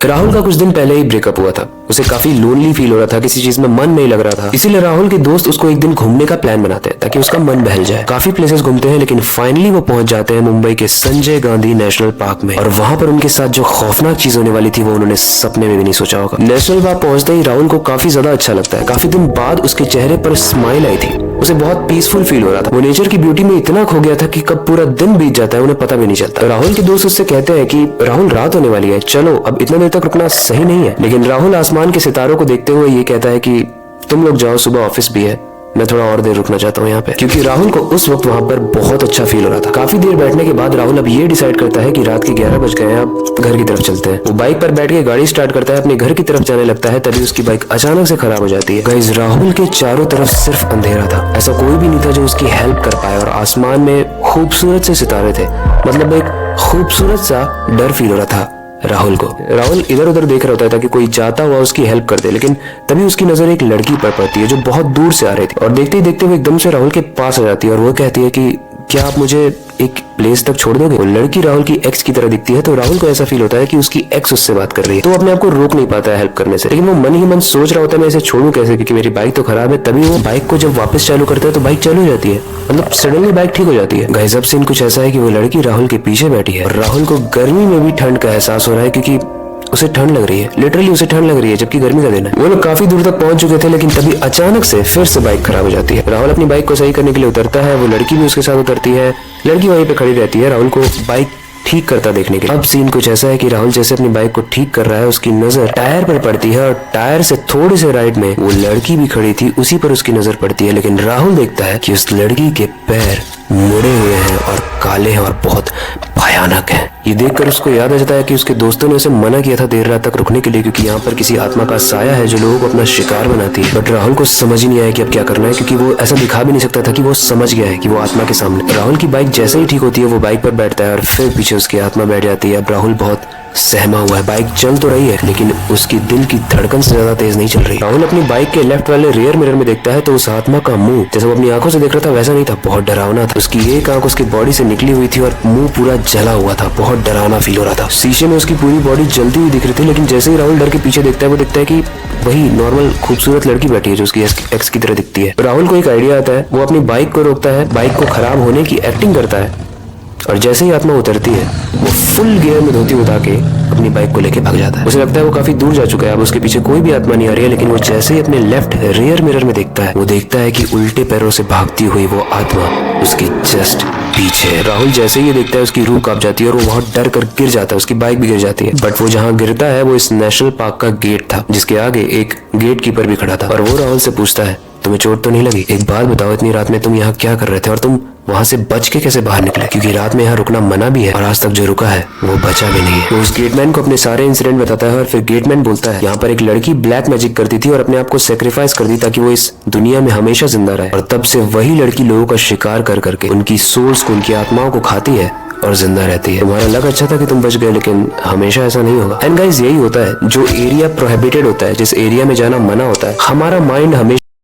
राहुल का कुछ दिन पहले ही ब्रेकअप हुआ था। उसे काफी लोनली फील हो रहा था, किसी चीज में मन नहीं लग रहा था। इसीलिए राहुल के दोस्त उसको एक दिन घूमने का प्लान बनाते हैं ताकि उसका मन बहल जाए। काफी प्लेसेस घूमते हैं, लेकिन फाइनली वो पहुंच जाते हैं मुंबई के संजय गांधी नेशनल पार्क में। और वहां पर उनके साथ जो खौफनाक चीज होने वाली थी वो उन्होंने सपने में भी नहीं सोचा होगा। नेशनल पार्क पहुंचते ही राहुल को काफी ज्यादा अच्छा लगता है। काफी दिन बाद उसके चेहरे पर स्माइल आई थी। उसे बहुत पीसफुल फील हो रहा था। वो नेचर की ब्यूटी में इतना खो गया था कि कब पूरा दिन बीत जाता है उन्हें पता भी नहीं चलता। राहुल के दोस्त उससे कहते हैं कि राहुल रात होने वाली है, चलो अब इतना देर तक रुकना सही नहीं है। लेकिन राहुल आसमान के सितारों को देखते हुए ये कहता है कि तुम लोग जाओ, सुबह ऑफिस भी है, मैं थोड़ा और देर रुकना चाहता हूँ यहाँ पे। क्योंकि राहुल को उस वक्त वहाँ पर बहुत अच्छा फील हो रहा था। काफी देर बैठने के बाद राहुल अब ये डिसाइड करता है कि रात के 11 बज गए हैं, अब घर की तरफ चलते हैं। वो बाइक पर बैठ के गाड़ी स्टार्ट करता है, अपने घर की तरफ जाने लगता है। तभी उसकी बाइक अचानक से खराब हो जाती है। गाइस, राहुल के चारों तरफ सिर्फ अंधेरा था। ऐसा कोई भी नहीं था जो उसकी हेल्प कर पाए। और आसमान में खूबसूरत से सितारे थे। मतलब एक खूबसूरत सा डर फील हो रहा था राहुल को। राहुल इधर उधर देख रहा होता है ताकि कोई जाता हुआ उसकी हेल्प कर दे। लेकिन तभी उसकी नजर एक लड़की पर पड़ती है जो बहुत दूर से आ रही थी। और देखते ही देखते वो एकदम से राहुल के पास आ जाती है और वो कहती है कि क्या आप मुझे एक प्लेस तक छोड़ दोगे। वो लड़की राहुल की एक्स की तरह दिखती है, तो राहुल को ऐसा फील होता है कि उसकी एक्स उससे बात कर रही है। तो वो अपने आप को रोक नहीं पाता है हेल्प करने से। लेकिन वो मन ही मन सोच रहा होता है मैं इसे छोड़ूं कैसे, क्योंकि मेरी बाइक तो खराब है। तभी वो बाइक को जब वापस चालू करता है तो बाइक चालू हो जाती है। मतलब सडनली बाइक ठीक हो जाती है। गाइस, अब सीन कुछ ऐसा है कि वो लड़की राहुल के पीछे बैठी है और राहुल को गर्मी में भी ठंड का एहसास हो रहा है, क्योंकि उसे ठंड लग रही है। लिटरली उसे ठंड लग रही है, जबकि गर्मी का दिन है। वो लोग काफी दूर तक पहुंच चुके थे, लेकिन तभी अचानक से फिर से बाइक खराब हो जाती है। राहुल अपनी बाइक को सही करने के लिए उतरता है। वो लड़की भी उसके साथ उतरती है। लड़की वहीं पे खड़ी रहती है राहुल को बाइक ठीक करता देखने के लिए। अब सीन कुछ ऐसा है कि राहुल जैसे अपनी बाइक को ठीक कर रहा है, उसकी नजर टायर पर पड़ती है और टायर से थोड़ी से राइट में वो लड़की भी खड़ी थी, उसी पर उसकी नजर पड़ती है। लेकिन राहुल देखता है कि उस लड़की के पैर मुड़े हुए हैं और काले हैं और बहुत भयानक है। ये देखकर उसको याद आ जाता है कि उसके दोस्तों ने उसे मना किया था देर रात तक रुकने के लिए, क्योंकि यहाँ पर किसी आत्मा का साया है जो लोगों को अपना शिकार बनाती है। बट राहुल को समझ ही नहीं आया कि अब क्या करना है, क्योंकि वो ऐसा दिखा भी नहीं सकता था कि वो समझ गया है कि वो आत्मा के सामने। राहुल की बाइक जैसे ही ठीक होती है वो बाइक पर बैठता है और फिर पीछे उसकी आत्मा बैठ जाती है। अब राहुल बहुत सहमा हुआ है। बाइक चल तो रही है, लेकिन उसकी दिल की धड़कन से ज्यादा तेज नहीं चल रही। राहुल अपनी बाइक के लेफ्ट वाले रियर मिरर में देखता है तो उस आत्मा का मुंह जैसे वो अपनी आंखों से देख रहा था वैसा नहीं था, बहुत डरावना था। उसकी एक आंख उसकी बॉडी से निकली हुई थी और मुंह पूरा जला हुआ था। बहुत डरावना फील हो रहा था। शीशे में उसकी पूरी बॉडी जलती हुई दिख रही थी। लेकिन जैसे ही राहुल डर के पीछे देखता है वो देखता है कि वही नॉर्मल खूबसूरत लड़की बैठी है जो उसकी एक्स की तरह दिखती है। राहुल को एक आइडिया आता है। वो अपनी बाइक को रोकता है, बाइक को खराब होने की एक्टिंग करता है और जैसे ही आत्मा उतरती है वो फुल गियर में धोती उठा के अपनी बाइक को लेके भाग जाता है। उसे लगता है वो काफी दूर जा चुका है, अब उसके पीछे कोई भी आत्मा नहीं आ रही है। लेकिन वो जैसे ही अपने लेफ्ट रियर मिरर में देखता है वो देखता है कि उल्टे पैरों से भागती हुई वो आत्मा उसकी जस्ट पीछे। राहुल जैसे ही ये देखता है उसकी रूह कांप जाती है और वो बहुत डर कर गिर जाता है। उसकी बाइक भी गिर जाती है। बट वो जहाँ गिरता है वो इस नेशनल पार्क का गेट था, जिसके आगे एक गेट कीपर भी खड़ा था। और वो राहुल से पूछता है तुम्हें चोट तो नहीं लगी? एक बात बताओ, इतनी रात में तुम यहाँ क्या कर रहे थे और तुम वहाँ से बच के कैसे बाहर निकले? क्योंकि रात में यहाँ रुकना मना भी है और आज तक जो रुका है वो बचा भी नहीं है। तो उस गेटमैन को अपने सारे इंसिडेंट बताता है और फिर गेटमैन बोलता है यहाँ पर एक लड़की ब्लैक मैजिक करती थी और अपने आप को सेक्रीफाइस कर दी ताकि वो इस दुनिया में हमेशा जिंदा रहे। और तब से वही लड़की लोगों का शिकार कर करके उनकी सोल्स को, उनकी आत्माओं को खाती है और जिंदा रहती है। तुम्हारा लक अच्छा था कि तुम बच गए, लेकिन हमेशा ऐसा नहीं होगा। एंड गाइस, यही होता है जो एरिया प्रोहिबिटेड होता है, जिस एरिया में जाना मना होता है, हमारा माइंड हमेशा